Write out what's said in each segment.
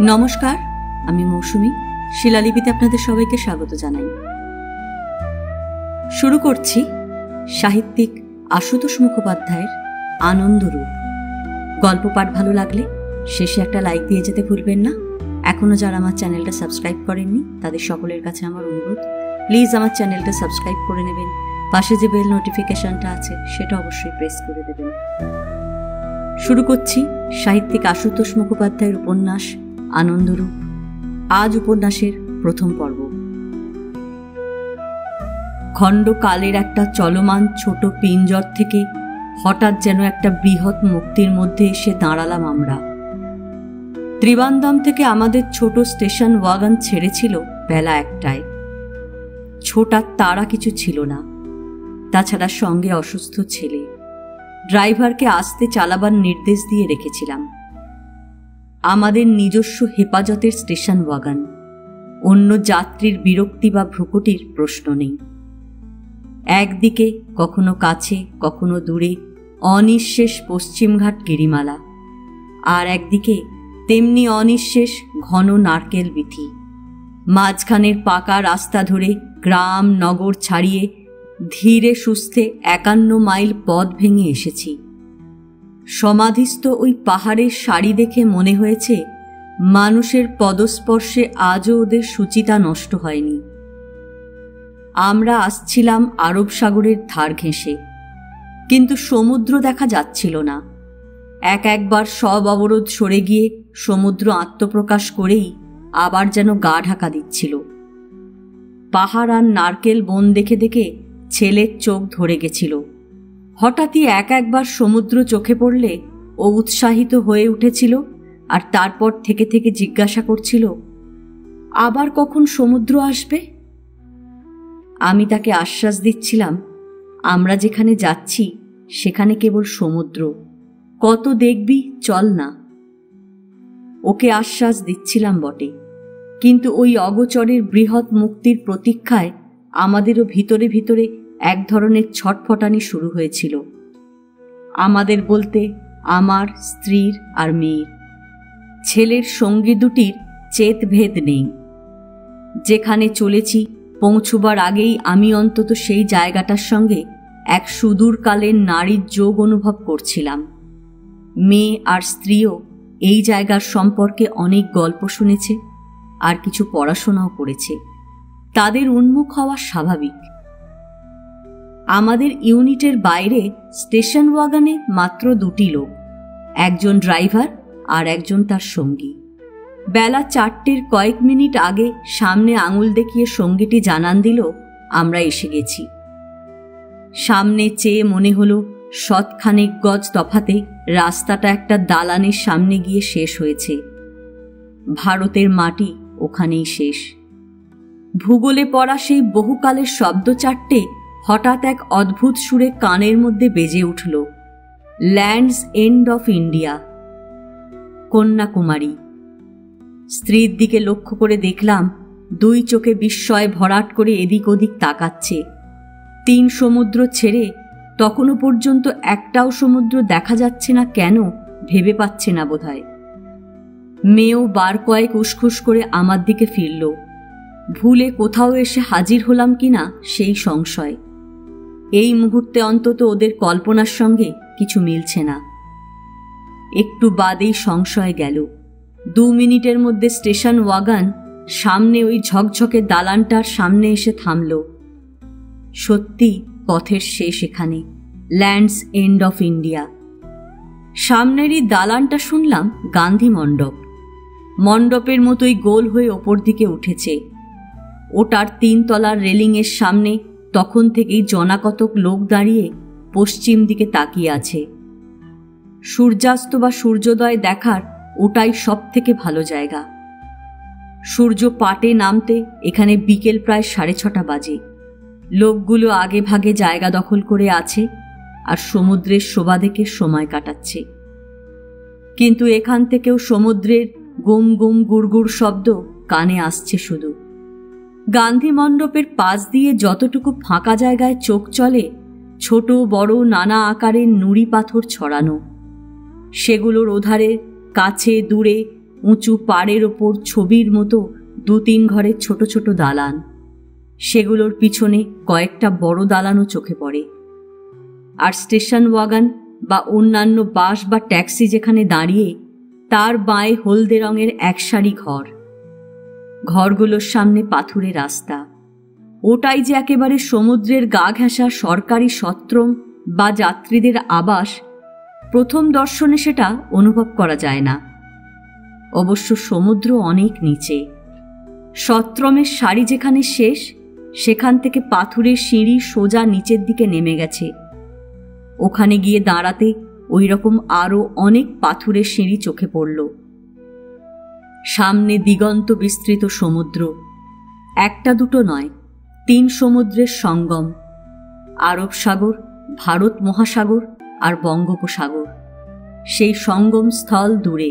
নমস্কার, আমি মৌসুমী। শিলালিপিতে আপনাদের সবাইকে স্বাগত জানাই। শুরু করছি সাহিত্যিক আশুতোষ মুখোপাধ্যায়ের আনন্দরূপ। গল্প পাঠ ভালো লাগলে শেষে একটা লাইক দিয়ে যেতে ভুলবেন না। এখনও যারা আমার চ্যানেলটা সাবস্ক্রাইব করেননি তাদের সকলের কাছে আমার অনুরোধ, প্লিজ আমার চ্যানেলটা সাবস্ক্রাইব করে নেবেন। পাশে যে বেল নোটিফিকেশনটা আছে সেটা অবশ্যই প্রেস করে দেবেন। শুরু করছি সাহিত্যিক আশুতোষ মুখোপাধ্যায়ের উপন্যাস আনন্দরূপ। আজ উপন্যাসের প্রথম পর্ব। খণ্ডকালের একটা চলমান ছোট পিঞ্জর থেকে হঠাৎ যেন একটা বৃহৎ মুক্তির মধ্যে এসে দাঁড়ালাম আমরা। ত্রিবান্দম থেকে আমাদের ছোট স্টেশন ওয়াগন ছেড়েছিল বেলা 1টায়। ছোটার তাড়া কিছু ছিল না, তাছাড়া সঙ্গে অসুস্থ ছেলে। ড্রাইভারকে আস্তে চালাবার নির্দেশ দিয়ে রেখেছিলাম। আমাদের নিজস্ব হেফাজতের স্টেশন ওয়াগন, অন্য যাত্রীর বিরক্তি বা ভ্রুকুটির প্রশ্ন নেই। একদিকে কখনো কাছে কখনো দূরে অনিঃশেষ পশ্চিমঘাট গিরিমালা, আর একদিকে তেমনি অনিঃশেষ ঘন নারকেল বিথি। মাঝখানের পাকা রাস্তা ধরে গ্রাম নগর ছাড়িয়ে ধীরে সুস্থে 51 মাইল পথ ভেঙে এসেছি। সমাধিস্থ ওই পাহাড়ের সারি দেখে মনে হয়েছে মানুষের পদস্পর্শে আজও ওদের সুচিতা নষ্ট হয়নি। আমরা আসছিলাম আরব সাগরের ধার ঘেঁষে, কিন্তু সমুদ্র দেখা যাচ্ছিল না। একবার সব অবরোধ সরে গিয়ে সমুদ্র আত্মপ্রকাশ করেই আবার যেন গা ঢাকা দিচ্ছিল। পাহাড় আর নারকেল বন দেখে দেখে ছেলের চোখ ধরে গেছিল। হঠাৎই একবার সমুদ্র চোখে পড়লে ও উৎসাহিত হয়ে উঠেছিল, আর তারপর থেকে থেকে জিজ্ঞাসা করছিল, আবার কখন সমুদ্র আসবে? আমি তাকে আশ্বাস দিচ্ছিলাম, আমরা যেখানে যাচ্ছি সেখানে কেবল সমুদ্র, কত দেখবি, চল না। ওকে আশ্বাস দিচ্ছিলাম বটে, কিন্তু ওই অগোচরের বৃহৎ মুক্তির প্রতীক্ষায় আমাদেরও ভিতরে ভিতরে এক ধরনের ছটফটানি শুরু হয়েছিল। আমাদের বলতে আমার, স্ত্রীর আর মেয়ের। ছেলের সঙ্গী দুটির চেতভেদ নেই। যেখানে চলেছি পৌঁছবার আগেই আমি অন্তত সেই জায়গাটার সঙ্গে এক সুদূরকালের নারীর যোগ অনুভব করছিলাম। মেয়ে আর স্ত্রীও এই জায়গার সম্পর্কে অনেক গল্প শুনেছে আর কিছু পড়াশোনাও করেছে। তাদের উন্মুখ হওয়া স্বাভাবিক। আমাদের ইউনিটের বাইরে স্টেশন ওয়াগনে মাত্র 2টি লোক, একজন ড্রাইভার আর একজন তার সঙ্গী। বেলা 4টের কয়েক মিনিট আগে সামনে আঙুল দেখিয়ে সঙ্গীটি জানান দিল আমরা এসে গেছি। সামনে চেয়ে মনে হলো শতখানেক গজ তফাতে রাস্তাটা একটা দালানের সামনে গিয়ে শেষ হয়েছে। ভারতের মাটি ওখানেই শেষ। ভূগোলে পড়া সেই বহুকালের শব্দ চারটে হঠাৎ এক অদ্ভুত সুরে কানের মধ্যে বেজে উঠল। Lands end of India, Kanyakumari. স্ত্রীর দিকে লক্ষ্য করে দেখলাম 2 চোখে বিস্ময় ভরাট করে এদিক ওদিক তাকাচ্ছে। 3 সমুদ্র ছেড়ে তখনও পর্যন্ত একটাও সমুদ্র দেখা যাচ্ছে না কেন ভেবে পাচ্ছে না বোধহয়। মেয়েও বার কয়েক উসখুস করে আমার দিকে ফিরল। ভুলে কোথাও এসে হাজির হলাম কিনা সেই সংশয়। এই মুহূর্তে অন্তত ওদের কল্পনার সঙ্গে কিছু মিলছে না। একটু বাদেই সংশয় গেল। 2 মিনিটের মধ্যে স্টেশন ওয়াগন সামনে ওই ঝকঝকে দালানটার সামনে এসে থামল। সত্যি পথের শেষ এখানে, ল্যান্ডস এন্ড অফ ইন্ডিয়া। সামনেরই দালানটা শুনলাম গান্ধী মণ্ডপ। মণ্ডপের মতোই গোল হয়ে ওপর দিকে উঠেছে। ওটার 3 তলার রেলিংয়ের সামনে তখন থেকেই জনাকতক লোক দাঁড়িয়ে পশ্চিম দিকে তাকিয়ে আছে। সূর্যাস্ত বা সূর্যোদয় দেখার ওটাই সব থেকে ভালো জায়গা। সূর্য পাটে নামতে এখানে বিকেল প্রায় 6:30 বাজে। লোকগুলো আগে ভাগে জায়গা দখল করে আছে আর সমুদ্রের শোভা দেখে সময় কাটাচ্ছে। কিন্তু এখান থেকেও সমুদ্রের গুম গুম গুড়গুড় শব্দ কানে আসছে শুধু। গান্ধী মণ্ডপের পাশ দিয়ে যতটুকু ফাঁকা জায়গায় চোখ চলে, ছোট বড় নানা আকারের নুড়ি পাথর ছড়ানো। সেগুলোর ওধারে কাছে দূরে উঁচু পাড়ের ওপর ছবির মতো 2-3 ঘরের ছোট ছোট দালান, সেগুলোর পিছনে কয়েকটা বড় দালানও চোখে পড়ে। আর স্টেশন ওয়াগন বা অন্যান্য বাস বা ট্যাক্সি যেখানে দাঁড়িয়ে, তার বাঁয়ে হলদে রঙের এক সারি ঘর। ঘরগুলোর সামনে পাথুরে রাস্তা। ওটাই যে একেবারে সমুদ্রের গা ঘেঁষা সরকারি সত্রম বা যাত্রীদের আবাস, প্রথম দর্শনে সেটা অনুভব করা যায় না। অবশ্য সমুদ্র অনেক নিচে। সত্রমের সারি যেখানে শেষ, সেখান থেকে পাথুরের সিঁড়ি সোজা নিচের দিকে নেমে গেছে। ওখানে গিয়ে দাঁড়াতে ওই রকম আরও অনেক পাথুরের সিঁড়ি চোখে পড়ল। সামনে দিগন্ত বিস্তৃত সমুদ্র, একটা দুটো নয়, 3 সমুদ্রের সঙ্গম। আরব সাগর, ভারত মহাসাগর আর বঙ্গোপসাগর। সেই সঙ্গম স্থল দূরে।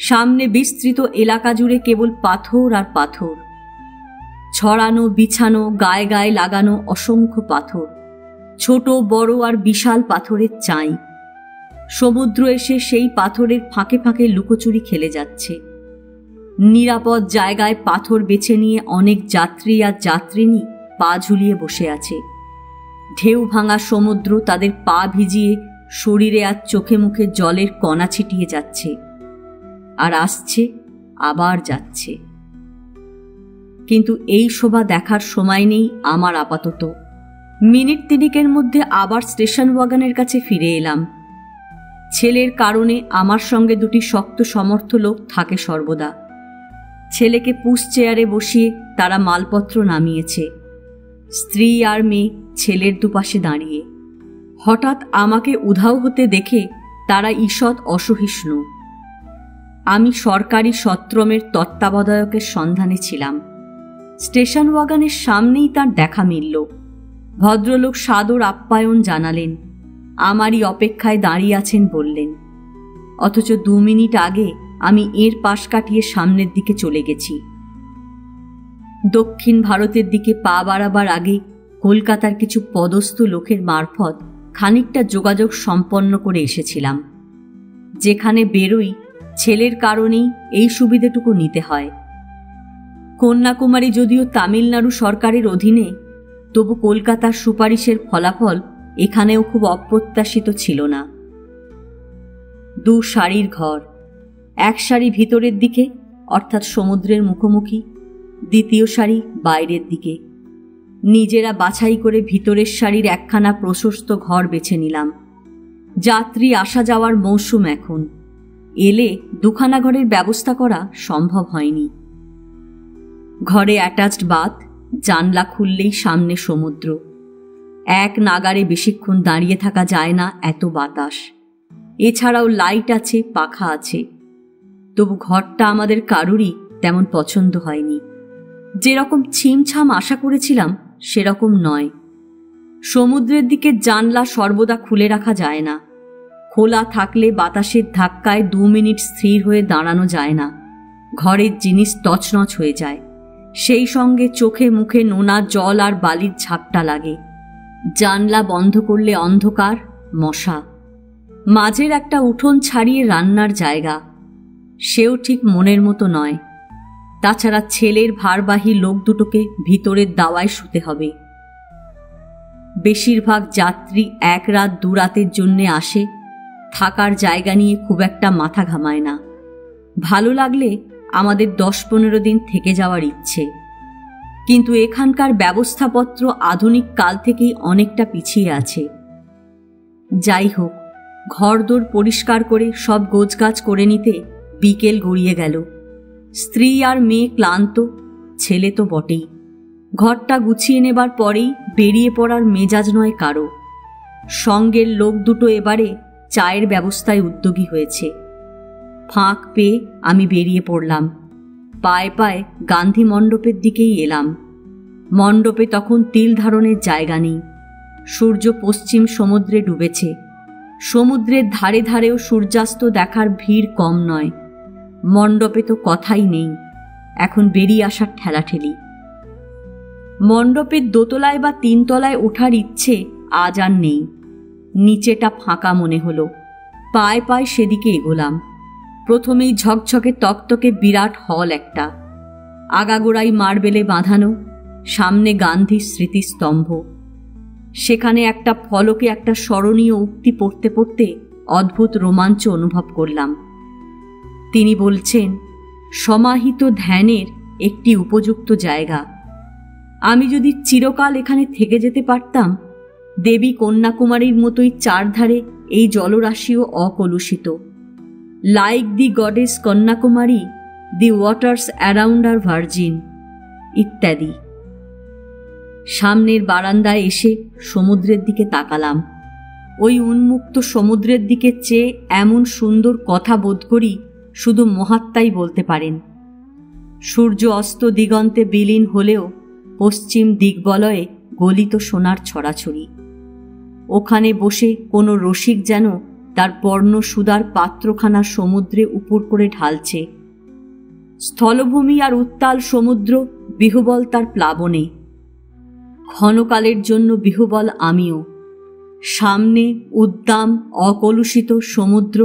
সামনে বিস্তৃত এলাকা জুড়ে কেবল পাথর আর পাথর, ছড়ানো বিছানো, গায়ে গায়ে লাগানো অসংখ্য পাথর, ছোট বড় আর বিশাল পাথরের চাই। সমুদ্র এসে সেই পাথরের ফাঁকে ফাঁকে লুকোচুরি খেলে যাচ্ছে। নিরাপদ জায়গায় পাথর বেছে নিয়ে অনেক যাত্রী আর যাত্রিনী পা ঝুলিয়ে বসে আছে। ঢেউ ভাঙা সমুদ্র তাদের পা ভিজিয়ে শরীরে আর চোখে মুখে জলের কণা ছিটিয়ে যাচ্ছে, আর আসছে আবার যাচ্ছে। কিন্তু এই শোভা দেখার সময় নেই আমার আপাতত। মিনিট 3 মধ্যে আবার স্টেশন ওয়াগনের কাছে ফিরে এলাম। ছেলের কারণে আমার সঙ্গে 2টি শক্ত সমর্থ লোক থাকে সর্বদা। ছেলেকে পুশ চেয়ারে বসিয়ে তারা মালপত্র নামিয়েছে। স্ত্রী আর মেয়ে ছেলের দুপাশে দাঁড়িয়ে। হঠাৎ আমাকে উধাও হতে দেখে তারা ঈষৎ অসহিষ্ণু। আমি সরকারি সত্রমের তত্ত্বাবধায়কের সন্ধানে ছিলাম। স্টেশন ওয়াগনের সামনেই তার দেখা মিলল। ভদ্রলোক সাদর আপ্যায়ন জানালেন, আমারই অপেক্ষায় দাঁড়িয়ে আছেন বললেন। অথচ 2 মিনিট আগে আমি এর পাশ কাটিয়ে সামনের দিকে চলে গেছি। দক্ষিণ ভারতের দিকে পা বাড়াবার আগে কলকাতার কিছু পদস্থ লোকের মারফত খানিকটা যোগাযোগ সম্পন্ন করে এসেছিলাম। যেখানে বেরোই ছেলের কারণেই এই সুবিধাটুকু নিতে হয়। কন্যাকুমারী যদিও তামিলনাড়ু সরকারের অধীনে, তবু কলকাতার সুপারিশের ফলাফল এখানেও খুব অপ্রত্যাশিত ছিল না। 2 সারির ঘর, এক সারি ভিতরের দিকে অর্থাৎ সমুদ্রের মুখোমুখি, দ্বিতীয় সারি বাইরের দিকে। নিজেরা বাছাই করে ভিতরের সারির একখানা প্রশস্ত ঘর বেছে নিলাম। যাত্রী আসা যাওয়ার মৌসুম এখন, এলে 2খানা ঘরের ব্যবস্থা করা সম্ভব হয়নি। ঘরে অ্যাটাচড বাথ, জানলা খুললেই সামনে সমুদ্র। এক নাগারে বেশিক্ষণ দাঁড়িয়ে থাকা যায় না, এত বাতাস। এছাড়াও লাইট আছে, পাখা আছে। তবু ঘরটা আমাদের কারুরই তেমন পছন্দ হয়নি। যেরকম ছিমছাম আশা করেছিলাম সেরকম নয়। সমুদ্রের দিকে জানলা সর্বদা খুলে রাখা যায় না। খোলা থাকলে বাতাসের ধাক্কায় 2 মিনিট স্থির হয়ে দাঁড়ানো যায় না। ঘরের জিনিস তছনছ হয়ে যায়। সেই সঙ্গে চোখে মুখে নোনা জল আর বালির ঝাপটা লাগে। জানলা বন্ধ করলে অন্ধকার, মশা। মাঝের একটা উঠোন ছাড়িয়ে রান্নার জায়গা, সেও ঠিক মনের মতো নয়। তাছাড়া ছেলের ভারবাহী লোক দুটোকে ভিতরের দাওয়ায় শুতে হবে। বেশিরভাগ যাত্রী 1 রাত 2 রাতের জন্যে আসে, থাকার জায়গা নিয়ে খুব একটা মাথা ঘামায় না। ভালো লাগলে আমাদের 10-15 দিন থেকে যাওয়ার ইচ্ছে, কিন্তু এখানকার ব্যবস্থাপত্র আধুনিক কাল থেকেই অনেকটা পিছিয়ে আছে। যাই হোক, ঘরদোর পরিষ্কার করে সব গোছগাছ করে নিতে বিকেল গড়িয়ে গেল। স্ত্রী আর মেয়ে ক্লান্ত, ছেলে তো বটেই। ঘরটা গুছিয়ে নেবার পরেই বেরিয়ে পড়ার মেজাজ নয় কারো। সঙ্গের লোক দুটো এবারে চায়ের ব্যবস্থায় উদ্যোগী হয়েছে। ফাঁক পেয়ে আমি বেরিয়ে পড়লাম। পায়ে পায়ে গান্ধী মণ্ডপের দিকেই এলাম। মণ্ডপে তখন তিল ধারণের জায়গা নেই। সূর্য পশ্চিম সমুদ্রে ডুবেছে। সমুদ্রের ধারে ধারেও সূর্যাস্ত দেখার ভিড় কম নয়। মণ্ডপে তো কথাই নেই, এখন বেরিয়ে আসার ঠেলাঠেলি। মণ্ডপের 2 তলায় বা 3 তলায় ওঠার ইচ্ছে আজ আর নেই। নিচেটা ফাঁকা মনে হলো। পায়ে পায়ে সেদিকে এগোলাম। প্রথমেই ঝকঝকে তকতকে বিরাট হল একটা, আগাগোড়াই মার্বেলে বাঁধানো, সামনে গান্ধীর স্মৃতিস্তম্ভ। সেখানে একটা ফলকে একটা স্মরণীয় উক্তি পড়তে পড়তে অদ্ভুত রোমাঞ্চ অনুভব করলাম। তিনি বলছেন, সমাহিত ধ্যানের একটি উপযুক্ত জায়গা। আমি যদি চিরকাল এখানে থেকে যেতে পারতাম, দেবী কন্যাকুমারীর মতোই চারধারে এই জলরাশিও অকলুষিত। Like the goddess Kanyakumari, the waters around are virgin, ইত্যাদি। সামনের বারান্দায় এসে সমুদ্রের দিকে তাকালাম। ওই উন্মুক্ত সমুদ্রের দিকে চেয়ে এমন সুন্দর কথা বোধ করি শুধু মহাত্মাই বলতে পারেন। সূর্য অস্ত দিগন্তে বিলীন হলেও পশ্চিম দিগবলয়ে গলিত সোনার ছড়াছড়ি। ওখানে বসে কোনো রসিক যেন তার পর্ণসুদার পাত্রখানা সমুদ্রে উপর করে ঢালছে। স্থলভূমি আর উত্তাল সমুদ্র বিহুবল তার প্লাবনে। ক্ষণকালের জন্য বিহুবল আমিও। সামনে উদ্দাম অকলুষিত সমুদ্র,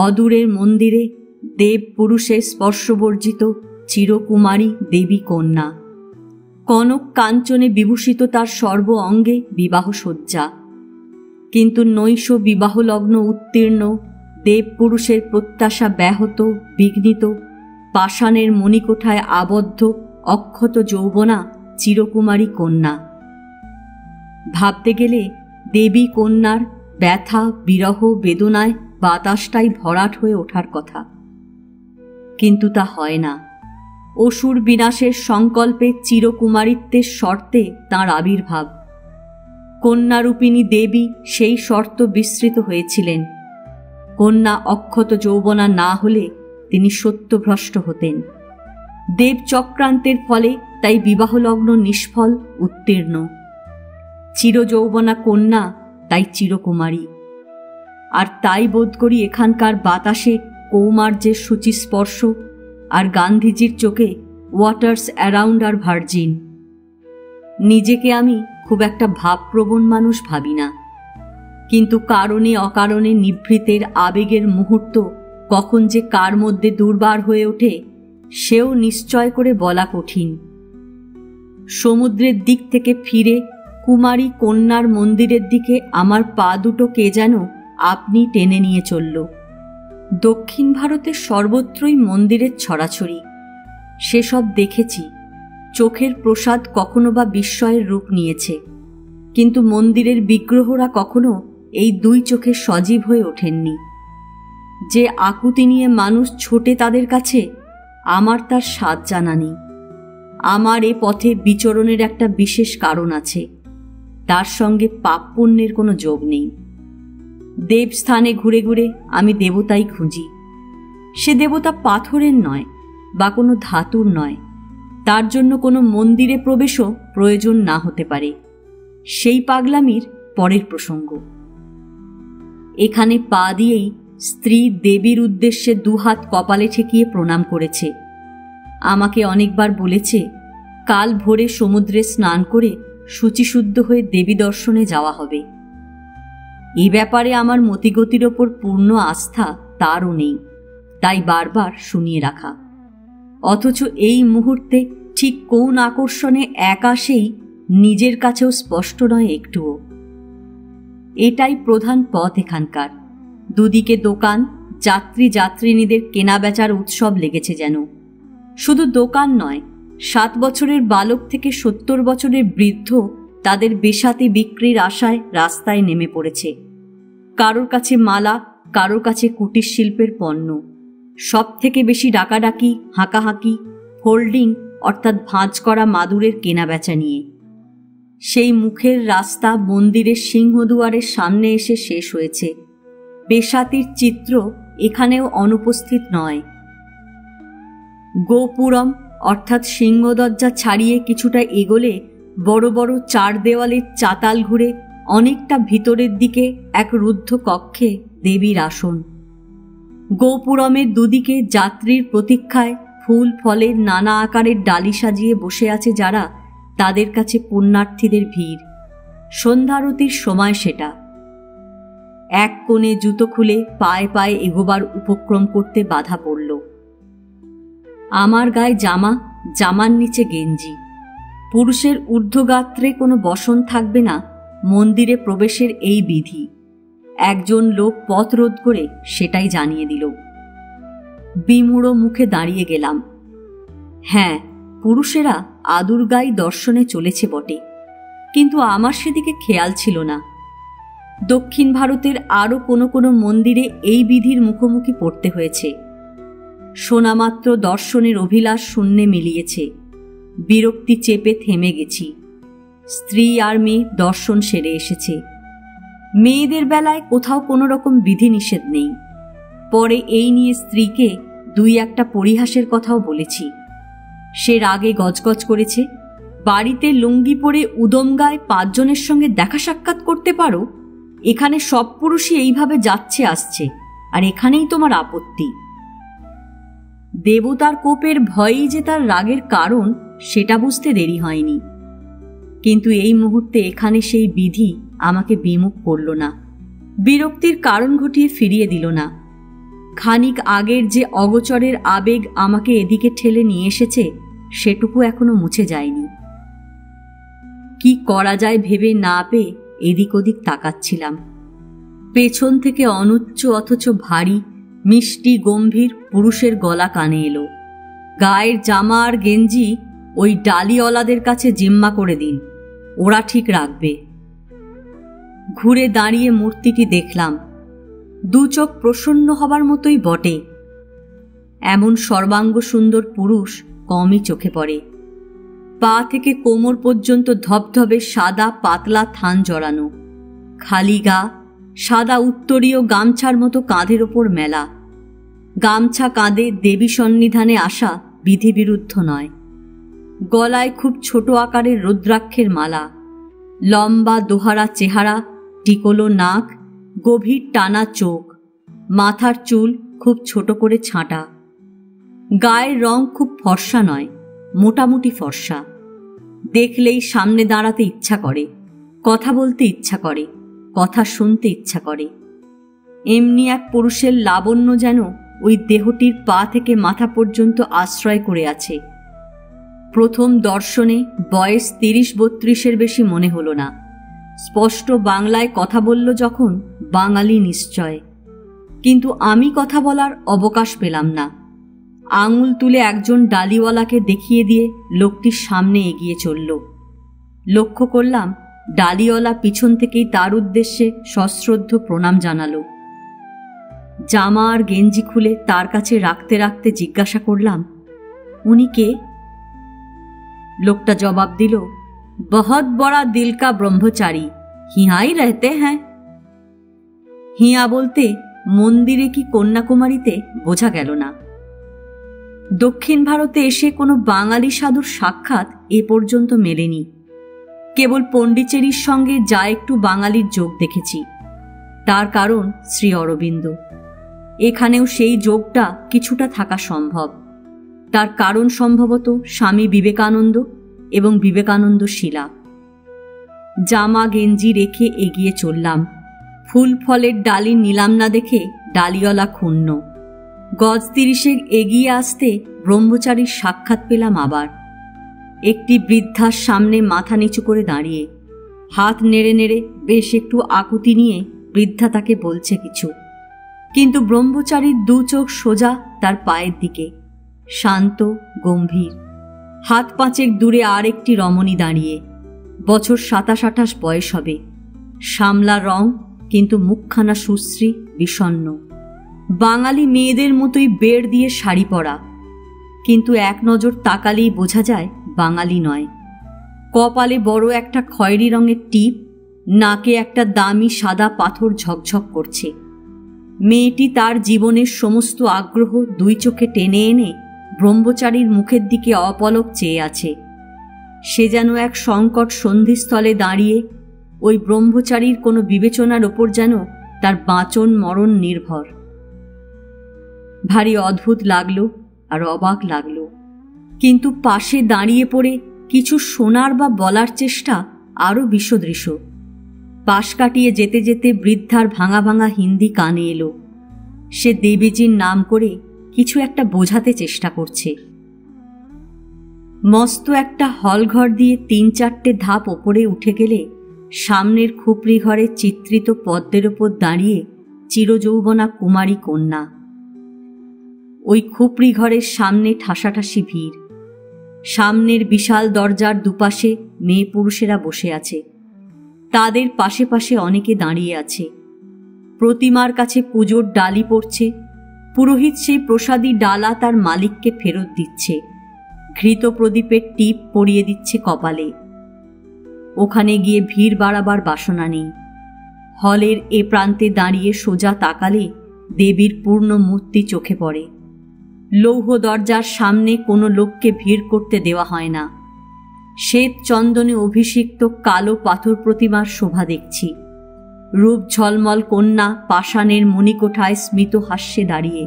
অদূরের মন্দিরে দেব পুরুষের স্পর্শবর্জিত চিরকুমারী দেবী কন্যা। কনক কাঞ্চনে বিভূষিত তার সর্ব অঙ্গে বিবাহসজ্জা। কিন্তু নৈশ বিবাহলগ্ন উত্তীর্ণ, দেবপুরুষের প্রত্যাশা ব্যাহত বিঘ্নিত, পাষাণের মণিকোঠায় আবদ্ধ অক্ষত যৌবনা চিরকুমারী কন্যা। ভাবতে গেলে দেবী কন্যার ব্যথা বিরহ বেদনায় বাতাসটাই ভরাট হয়ে ওঠার কথা, কিন্তু তা হয় না। অসুর বিনাশের সংকল্পে চিরকুমারিত্বের শর্তে তাঁর আবির্ভাব। কন্যারূপিণী দেবী সেই শর্ত বিস্তৃত হয়েছিলেন। কন্যা অক্ষত যৌবনা না হলে তিনি সত্যভ্রষ্ট হতেন। দেব চক্রান্তের ফলে তাই বিবাহলগ্ন নিষ্ফল উত্তীর্ণ। চিরযৌবনা কন্যা তাই চিরকুমারী। আর তাই বোধ করি এখানকার বাতাসে কৌমার্যের সূচিস্পর্শ, আর গান্ধীজির চোখে ওয়াটার্স অ্যারাউন্ড আর ভার্জিন। নিজেকে আমি খুব একটা ভাবপ্রবণ মানুষ ভাবি না, কিন্তু কারণে অকারণে নিভৃতের আবেগের মুহূর্ত কখন যে কার মধ্যে দুর্বার হয়ে ওঠে সেও নিশ্চয় করে বলা কঠিন। সমুদ্রের দিক থেকে ফিরে কুমারী কন্যার মন্দিরের দিকে আমার পা দুটো কে যেন আপনি টেনে নিয়ে চলল। দক্ষিণ ভারতের সর্বত্রই মন্দিরের ছড়াছড়ি, সেসব দেখেছি। চোখের প্রসাদ কখনো বা বিস্ময়ের রূপ নিয়েছে, কিন্তু মন্দিরের বিগ্রহরা কখনো এই দুই চোখে সজীব হয়ে ওঠেননি। যে আকুতি নিয়ে মানুষ ছোটে তাদের কাছে, আমার তার স্বাদ জানা নেই। আমার এ পথে বিচরণের একটা বিশেষ কারণ আছে, তার সঙ্গে পাপ পুণ্যের কোনো যোগ নেই। দেবস্থানে ঘুরে ঘুরে আমি দেবতাই খুঁজি। সে দেবতা পাথরের নয় বা কোনো ধাতুর নয়, তার জন্য কোনো মন্দিরে প্রবেশও প্রয়োজন না হতে পারে। সেই পাগলামির পরের প্রসঙ্গ। এখানে পা দিয়েই স্ত্রী দেবীর উদ্দেশ্যে দুহাত কপালে ঠেকিয়ে প্রণাম করেছে। আমাকে অনেকবার বলেছে কাল ভোরে সমুদ্রে স্নান করে শুচিশুদ্ধ হয়ে দেবী দর্শনে যাওয়া হবে। এই ব্যাপারে আমার মতিগতির ওপর পূর্ণ আস্থা তারও নেই, তাই বারবার শুনিয়ে রাখা। অথচ এই মুহূর্তে ঠিক কোন আকর্ষণে একাশেই নিজের কাছেও স্পষ্ট নয় একটুও। এটাই প্রধান পথ এখানকার। দুদিকে দোকান, যাত্রী যাত্রিনীদের কেনা বেচার উৎসব লেগেছে যেন। শুধু দোকান নয়, 7 বছরের বালক থেকে 70 বছরের বৃদ্ধ তাদের বেশাতি বিক্রির আশায় রাস্তায় নেমে পড়েছে। কারোর কাছে মালা, কারোর কাছে কুটির শিল্পের পণ্য। সব থেকে বেশি ডাকাডাকি, হাঁকাহাঁকি, হোল্ডিং অর্থাৎ ভাঁজ করা মাদুরের কেনা বেচা নিয়ে। সেই মুখের রাস্তা মন্দিরের সিংহদুয়ারের সামনে এসে শেষ হয়েছে। বেশাতির চিত্র এখানেও অনুপস্থিত নয়। গোপুরম অর্থাৎ সিংহদরজা ছাড়িয়ে কিছুটা এগোলে বড় বড় 4 দেওয়ালের চাতাল ঘুরে অনেকটা ভিতরের দিকে এক রুদ্ধ কক্ষে দেবীর আসন। গোপুরমের দুদিকে যাত্রীর প্রতীক্ষায় ফুল ফলের নানা আকারের ডালি সাজিয়ে বসে আছে যারা, তাদের কাছে পুণ্যার্থীদের ভিড়। সন্ধ্যারতির সময় সেটা। এক কোণে জুতো খুলে পায়ে পায়ে এগোবার উপক্রম করতে বাধা পড়ল। আমার গায়ে জামা, জামার নিচে গেঞ্জি। পুরুষের ঊর্ধ্বগাত্রে কোনো বসন থাকবে না মন্দিরে প্রবেশের এই বিধি। একজন লোক পথ রোধ করে সেটাই জানিয়ে দিল। বিমূঢ় মুখে দাঁড়িয়ে গেলাম। হ্যাঁ, পুরুষেরা আদুর্গাই দর্শনে চলেছে বটে, কিন্তু আমার সেদিকে খেয়াল ছিল না। দক্ষিণ ভারতের আরও কোনো কোনো মন্দিরে এই বিধির মুখোমুখি পড়তে হয়েছে। শোনামাত্র দর্শনের অভিলাষ শূন্যে মিলিয়েছে। বিরক্তি চেপে থেমে গেছি। স্ত্রী আর মেয়ে দর্শন সেরে এসেছে। মেয়েদের বেলায় কোথাও কোনো রকম বিধিনিষেধ নেই। পরে এই নিয়ে স্ত্রীকে দুই একটা পরিহাসের কথাও বলেছি। সে রাগে গজগজ করেছে, বাড়িতে লুঙ্গি পরে উদম গায়ে 5 জনের সঙ্গে দেখা সাক্ষাৎ করতে পারো, এখানে সব পুরুষই এইভাবে যাচ্ছে আসছে, আর এখানেই তোমার আপত্তি। দেবতার কোপের ভয়েই যে তার রাগের কারণ সেটা বুঝতে দেরি হয়নি। কিন্তু এই মুহূর্তে এখানে সেই বিধি আমাকে বিমুখ করল না, বিরক্তির কারণ ঘটিয়ে ফিরিয়ে দিল না। খানিক আগের যে অগোচরের আবেগ আমাকে এদিকে ঠেলে নিয়ে এসেছে সেটুকু এখনো মুছে যায়নি। কি করা যায় ভেবে না পেয়ে এদিক ওদিক তাকাচ্ছিলাম। পেছন থেকে অনুচ্চ অথচ ভারী, মিষ্টি গম্ভীর পুরুষের গলা কানে এলো। গায়ের জামা আর গেঞ্জি ওই ডালিওয়ালাদের কাছে জিম্মা করে দিন, ওরা ঠিক রাখবে। ঘুরে দাঁড়িয়ে মূর্তিটি দেখলাম। দু চোখ প্রসন্ন হবার মতোই বটে। এমন সর্বাঙ্গ সুন্দর পুরুষ কমই চোখে পড়ে। পা থেকে কোমর পর্যন্ত ধবধবে সাদা পাতলা থান জড়ানো, খালি গা, সাদা উত্তরীয় গামছার মতো কাঁধের ওপর মেলা। গামছা কাঁধে দেবী সন্নিধানে আসা বিধিবিরুদ্ধ নয়। গলায় খুব ছোট আকারের রুদ্রাক্ষের মালা, লম্বা দোহারা চেহারা, টিকলো নাক, গভীর টানা চোখ, মাথার চুল খুব ছোট করে ছাঁটা। গায়ের রং খুব ফর্সা নয়, মোটামুটি ফর্সা। দেখলেই সামনে দাঁড়াতে ইচ্ছা করে, কথা বলতে ইচ্ছা করে, কথা শুনতে ইচ্ছা করে। এমনি এক পুরুষের লাবণ্য যেন ওই দেহটির পা থেকে মাথা পর্যন্ত আশ্রয় করে আছে। প্রথম দর্শনে বয়স 30-32-এর বেশি মনে হলো না। স্পষ্ট বাংলায় কথা বলল যখন, বাঙালি নিশ্চয়। কিন্তু আমি কথা বলার অবকাশ পেলাম না। আঙুল তুলে একজন ডালিওয়ালাকে দেখিয়ে দিয়ে লোকটির সামনে এগিয়ে চলল। লক্ষ্য করলাম ডালিওয়ালা পিছন থেকেই তার উদ্দেশ্যে সশ্রদ্ধ প্রণাম জানালো। জামা আর গেঞ্জি খুলে তার কাছে রাখতে রাখতে জিজ্ঞাসা করলাম, উনি কে? লোকটা জবাব দিল, বহুত বড়া দিল কা ব্রহ্মচারী, হিয়াই রহতে হ্যাঁ। হিয়া বলতে মন্দিরে কি কন্যাকুমারীতে বোঝা গেল না। দক্ষিণ ভারতে এসে কোনো বাঙালি সাধুর সাক্ষাৎ এ পর্যন্ত মেলেনি। কেবল পণ্ডিচেরির সঙ্গে যা একটু বাঙালির যোগ দেখেছি। তার কারণ শ্রী অরবিন্দ। এখানেও সেই যোগটা কিছুটা থাকা সম্ভব। তার কারণ সম্ভবত স্বামী বিবেকানন্দ এবং বিবেকানন্দ শিলা। জামা গেঞ্জি রেখে এগিয়ে চললাম। ফুল ফলের ডালি নিলাম না দেখে ডালিওয়ালা ক্ষুণ্ণ। গজ 30 এগিয়ে আসতে ব্রহ্মচারীর সাক্ষাৎ পেলাম আবার। একটি বৃদ্ধার সামনে মাথা নিচু করে দাঁড়িয়ে, হাত নেড়ে নেড়ে বেশ একটু আকুতি নিয়ে বৃদ্ধা তাকে বলছে কিছু, কিন্তু ব্রহ্মচারীর 2 চোখ সোজা তার পায়ের দিকে, শান্ত গম্ভীর। হাত 5 দূরে আর একটি রমণী দাঁড়িয়ে, বছর 27-28 বয়স হবে, শ্যামলা রং, কিন্তু মুখখানা সুশ্রী বিষণ্ণ। বাঙালি মেয়েদের মতোই বেড় দিয়ে শাড়ি পরা, কিন্তু এক নজর তাকালেই বোঝা যায় বাঙালি নয়। কপালে বড় একটা খয়েরি রঙের টিপ, নাকে একটা দামি সাদা পাথর ঝকঝক করছে। মেয়েটি তার জীবনের সমস্ত আগ্রহ 2 চোখে টেনে এনে ব্রহ্মচারীর মুখের দিকে অপলক চেয়ে আছে। সে যেন এক সংকট সন্ধিস্থলে দাঁড়িয়ে, ওই ব্রহ্মচারীর কোনো বিবেচনার ওপর যেন তার বাঁচন মরণ নির্ভর। ভারী অদ্ভুত লাগলো আর অবাক লাগলো, কিন্তু পাশে দাঁড়িয়ে পড়ে কিছু শোনার বা বলার চেষ্টা আরও বিসদৃশ্য। পাশ কাটিয়ে যেতে যেতে বৃদ্ধার ভাঙা ভাঙা হিন্দি কানে এলো। সে দেবীজির নাম করে কিছু একটা বোঝাতে চেষ্টা করছে। মস্ত একটা হলঘর দিয়ে ৩-৪টে ধাপ ওপরে উঠে গেলে সামনের খুপড়ি ঘরে চিত্রিত পদ্মের ওপর দাঁড়িয়ে চিরযৌবনা কুমারী কন্যা। ওই খুপড়ি ঘরের সামনে ঠাসাঠাসি ভিড়। সামনের বিশাল দরজার দুপাশে মেয়ে পুরুষেরা বসে আছে, তাদের পাশে পাশে অনেকে দাঁড়িয়ে আছে। প্রতিমার কাছে পুজোর ডালি পড়ছে। পুরোহিত সেই প্রসাদী ডালা তার মালিককে ফেরত দিচ্ছে। ঘৃত প্রদীপের টিপ পরিয়ে দিচ্ছে কপালে। ওখানে গিয়ে ভিড় বাড়াবার বাসনা নেই। হলের এ প্রান্তে দাঁড়িয়ে সোজা তাকালে দেবীর পূর্ণ মূর্তি চোখে পড়ে। লৌহ দরজার সামনে কোনো লোককে ভিড় করতে দেওয়া হয় না। শ্বেত চন্দনে অভিষিক্ত কালো পাথর প্রতিমার শোভা দেখছি। রূপ ঝলমল কন্যা পাষাণের মণিকোঠায় স্মিত হাস্যে দাঁড়িয়ে।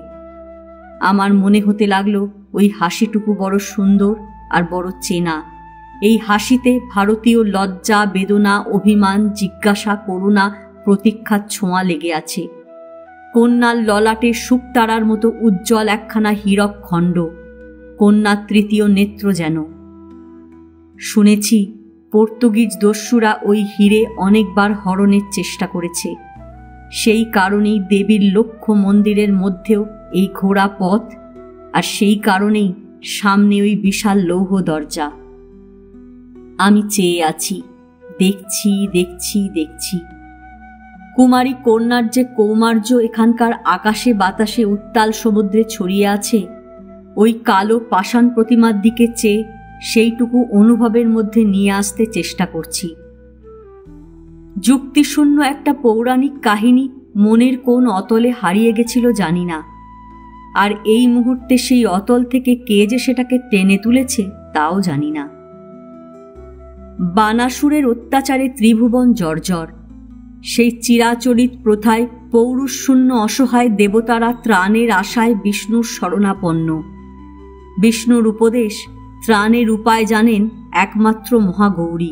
আমার মনে হতে লাগলো ওই হাসিটুকু বড় সুন্দর আর বড় চেনা। এই হাসিতে ভারতীয় লজ্জা, বেদনা, অভিমান, জিজ্ঞাসা, করুণা, প্রতীক্ষার ছোঁয়া লেগে আছে। কন্যার ললাটে শুকতারার মতো উজ্জ্বল একখানা হীরক খণ্ড, কন্যার তৃতীয় নেত্র যেন। শুনেছি পর্তুগিজ দস্যুরা ওই হীরে অনেকবার হরণের চেষ্টা করেছে। সেই কারণেই দেবীর লক্ষ মন্দিরের মধ্যেও এই ঘোড়া পথ, আর সেই কারণেই সামনে ওই বিশাল লৌহ দরজা। আমি চেয়ে আছি, দেখছি দেখছি দেখছি। কুমারী কন্যার যে কৌমার্য এখানকার আকাশে বাতাসে উত্তাল সমুদ্রে ছড়িয়ে আছে, ওই কালো পাষাণ প্রতিমার দিকে চেয়ে সেইটুকু অনুভবের মধ্যে নিয়ে আসতে চেষ্টা করছি। যুক্তিশূন্য একটা পৌরাণিক কাহিনী মনের কোন অতলে হারিয়ে গেছিল জানি না, আর এই মুহূর্তে সেই অতল থেকে কে যে সেটাকে টেনে তুলেছে তাও জানি না। বানাসুরের অত্যাচারে ত্রিভুবন জর্জর। সেই চিরাচরিত প্রথায় পৌরুষশূন্য অসহায় দেবতারা ত্রাণের আশায় বিষ্ণুর শরণাপন্ন। বিষ্ণুর উপদেশ, ত্রাণের উপায় জানেন একমাত্র মহাগৌরী,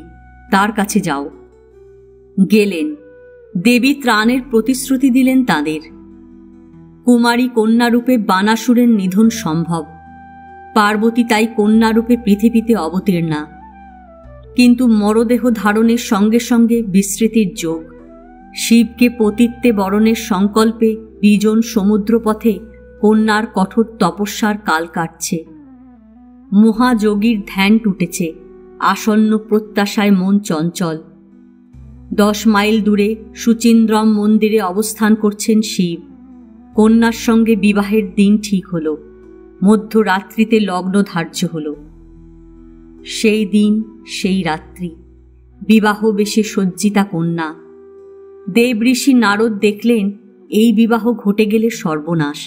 তার কাছে যাও। গেলেন। দেবী ত্রাণের প্রতিশ্রুতি দিলেন তাদের। কুমারী কন্যারূপে বানাসুরের নিধন সম্ভব। পার্বতী তাই কন্যারূপে পৃথিবীতে অবতীর্ণা। কিন্তু মরদেহ ধারণের সঙ্গে সঙ্গে বিস্মৃতির যোগ। শিবকে পতিত্বে বরণের সংকল্পে বিজন সমুদ্রপথে কন্যার কঠোর তপস্যার কাল কাটছে। মহাযোগীর ধ্যান টুটেছে, আসন্ন প্রত্যাশায় মন চঞ্চল। 10 মাইল দূরে সুচিন্দ্রম মন্দিরে অবস্থান করছেন শিব। কন্যার সঙ্গে বিবাহের দিন ঠিক হল। মধ্যরাত্রিতে লগ্ন ধার্য হল। সেই দিন সেই রাত্রি বিবাহ বেশে সজ্জিতা কন্যা। দেব ঋষি নারদ দেখলেন এই বিবাহ ঘটে গেলে সর্বনাশ।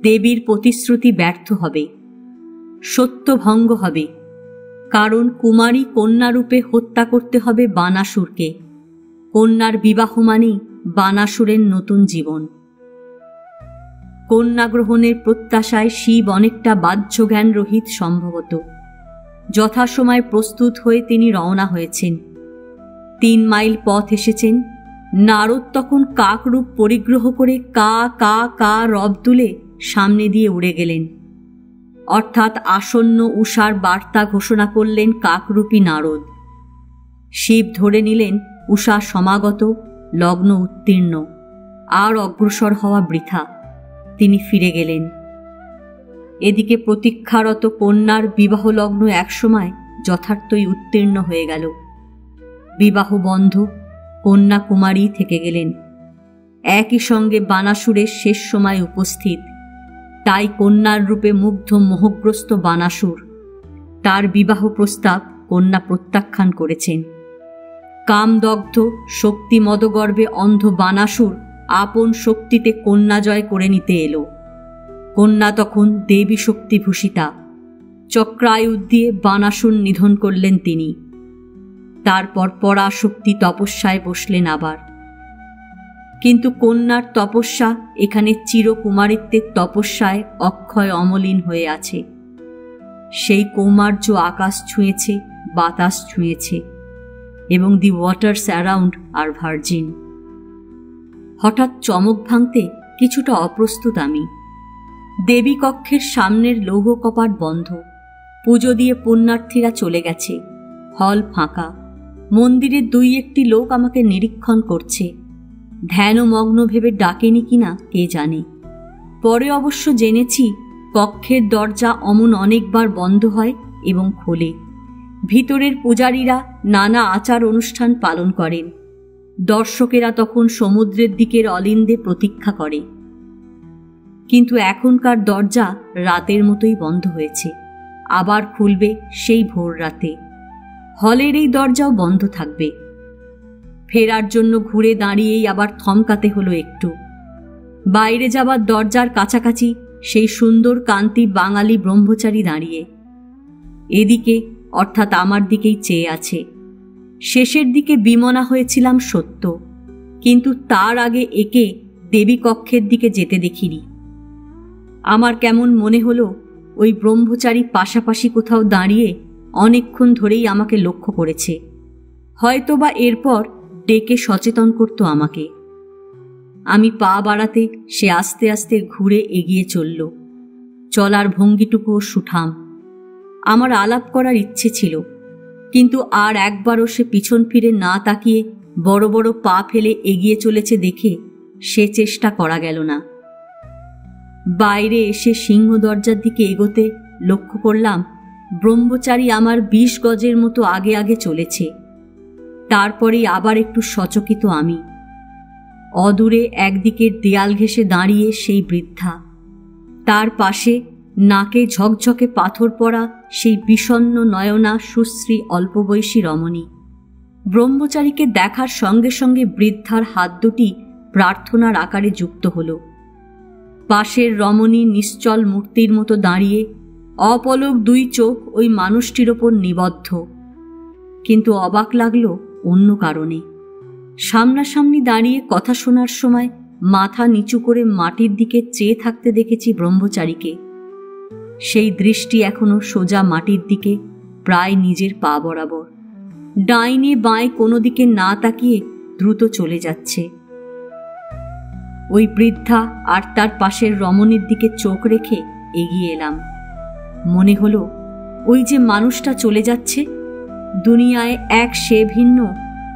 দেবীর প্রতিশ্রুতি ব্যর্থ হবে, সত্যভঙ্গ হবে। কারণ কুমারী কন্যারূপে হত্যা করতে হবে বানাসুরকে। কন্যার বিবাহ মানেই বানাসুরের নতুন জীবন। কন্যা গ্রহণের প্রত্যাশায় শিব অনেকটা বাহ্যজ্ঞান রহিত সম্ভবত। যথাসময় প্রস্তুত হয়ে তিনি রওনা হয়েছেন। 3 মাইল পথ এসেছেন। নারদ তখন কাকরূপ পরিগ্রহ করে কা কা কা রব তুলে সামনে দিয়ে উড়ে গেলেন। অর্থাৎ আসন্ন উষার বার্তা ঘোষণা করলেন কাকরূপী নারদ। শিব ধরে নিলেন উষা সমাগত, লগ্ন উত্তীর্ণ, আর অগ্রসর হওয়া বৃথা। তিনি ফিরে গেলেন। এদিকে প্রতীক্ষারত কন্যার বিবাহ লগ্ন একসময় যথার্থই উত্তীর্ণ হয়ে গেল। বিবাহ বন্ধ, কন্যা কুমারী থেকে গেলেন। একই সঙ্গে বানাসুরের শেষ সময় উপস্থিত। তাই কন্যার রূপে মুগ্ধ মোহগ্রস্ত বানাসুর। তার বিবাহ প্রস্তাব কন্যা প্রত্যাখ্যান করেছেন। কামদগ্ধ শক্তি মদগর্ভে অন্ধ বানাসুর আপন শক্তিতে কন্যা জয় করে নিতে এলো। কন্যা তখন দেবী শক্তি ভূষিতা। চক্রায়ুধ দিয়ে বানাসুর নিধন করলেন তিনি। তারপর পরাশক্তি তপস্যায় বসলেন আবার। কিন্তু কন্যার তপস্যা এখানে চিরকুমারিত্বের তপস্যায় অক্ষয় অমলিন হয়ে আছে। সেই কৌমার্য আকাশ ছুঁয়েছে, বাতাস ছুঁয়েছে। এবং দি ওয়াটার্স অ্যারাউন্ড আর ভার্জিন। হঠাৎ চমক ভাঙতে কিছুটা অপ্রস্তুত আমি। দেবী কক্ষের সামনের লৌহ কপাট বন্ধ। পুজো দিয়ে পুণ্যার্থীরা চলে গেছে। হল ফাঁকা। মন্দিরের 2-1টি লোক আমাকে নিরীক্ষণ করছে। ধ্যানমগ্ন ভেবে ডাকেনি কিনা কে জানে। পরে অবশ্য জেনেছি কক্ষের দরজা অমন অনেকবার বন্ধ হয় এবং খোলে। ভিতরের পূজারীরা নানা আচার অনুষ্ঠান পালন করেন। দর্শকেরা তখন সমুদ্রের দিকের অলিন্দে প্রতীক্ষা করে। কিন্তু এখনকার দরজা রাতের মতোই বন্ধ হয়েছে। আবার খুলবে সেই ভোর রাতে। হলের এই দরজাও বন্ধ থাকবে। ফেরার জন্য ঘুরে দাঁড়িয়েই আবার থমকাতে হলো একটু। বাইরে যাবার দরজার কাছাকাছি সেই সুন্দর কান্তি বাঙালি ব্রহ্মচারী দাঁড়িয়ে। এদিকে অর্থাৎ আমার দিকেই চেয়ে আছে। শেষের দিকে বিমনা হয়েছিলাম সত্য, কিন্তু তার আগে একে দেবী কক্ষের দিকে যেতে দেখিনি। আমার কেমন মনে হলো ওই ব্রহ্মচারী পাশাপাশি কোথাও দাঁড়িয়ে অনেকক্ষণ ধরেই আমাকে লক্ষ্য করেছে। হয়তোবা এরপর ডেকে সচেতন করত আমাকে। আমি পা বাড়াতে সে আস্তে আস্তে ঘুরে এগিয়ে চলল। চলার ভঙ্গিটুকুও সুঠাম। আমার আলাপ করার ইচ্ছে ছিল, কিন্তু আর একবারও সে পিছন ফিরে না তাকিয়ে বড় বড় পা ফেলে এগিয়ে চলেছে দেখে সে চেষ্টা করা গেল না। বাইরে এসে সিংহ দরজার দিকে এগোতে লক্ষ্য করলাম ব্রহ্মচারী আমার 20 গজের মতো আগে আগে চলেছে। তারপরেই আবার একটু সচকিত আমি। অদূরে একদিকের দেয়াল ঘেঁষে দাঁড়িয়ে সেই বৃদ্ধা, তার পাশে নাকে ঝকঝকে পাথর পড়া সেই বিষণ্ণ নয়না সুশ্রী অল্পবয়সী রমণী। ব্রহ্মচারীকে দেখার সঙ্গে সঙ্গে বৃদ্ধার হাত দুটি প্রার্থনার আকারে যুক্ত হল। পাশের রমণী নিশ্চল মূর্তির মতো দাঁড়িয়ে, অপলক 2 চোখ ওই মানুষটির ওপর নিবদ্ধ। কিন্তু অবাক লাগলো অন্য কারণে। সামনাসামনি দাঁড়িয়ে কথা শোনার সময় মাথা নিচু করে মাটির দিকে চেয়ে থাকতে দেখেছি ব্রহ্মচারীকে। সেই দৃষ্টি এখনো সোজা মাটির দিকে, প্রায় নিজের পা বরাবর। ডাইনে বাঁয়ে কোনো দিকে না তাকিয়ে দ্রুত চলে যাচ্ছে। ওই বৃদ্ধা আর তার পাশের রমণীর দিকে চোখ রেখে এগিয়ে এলাম। মনে হলো ওই যে মানুষটা চলে যাচ্ছে, দুনিয়ায় এক সে ভিন্ন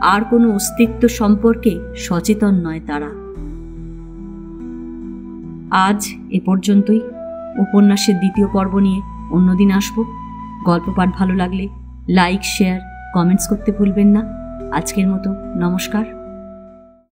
আর কোনো অস্তিত্ব সম্পর্কে সচেতন নয় তারা। আজ এ পর্যন্তই। উপন্যাসের 2য় পর্ব নিয়ে অন্যদিন আসব। গল্প পাঠ ভালো লাগলে লাইক, শেয়ার, কমেন্টস করতে ভুলবেন না। আজকের মতো নমস্কার।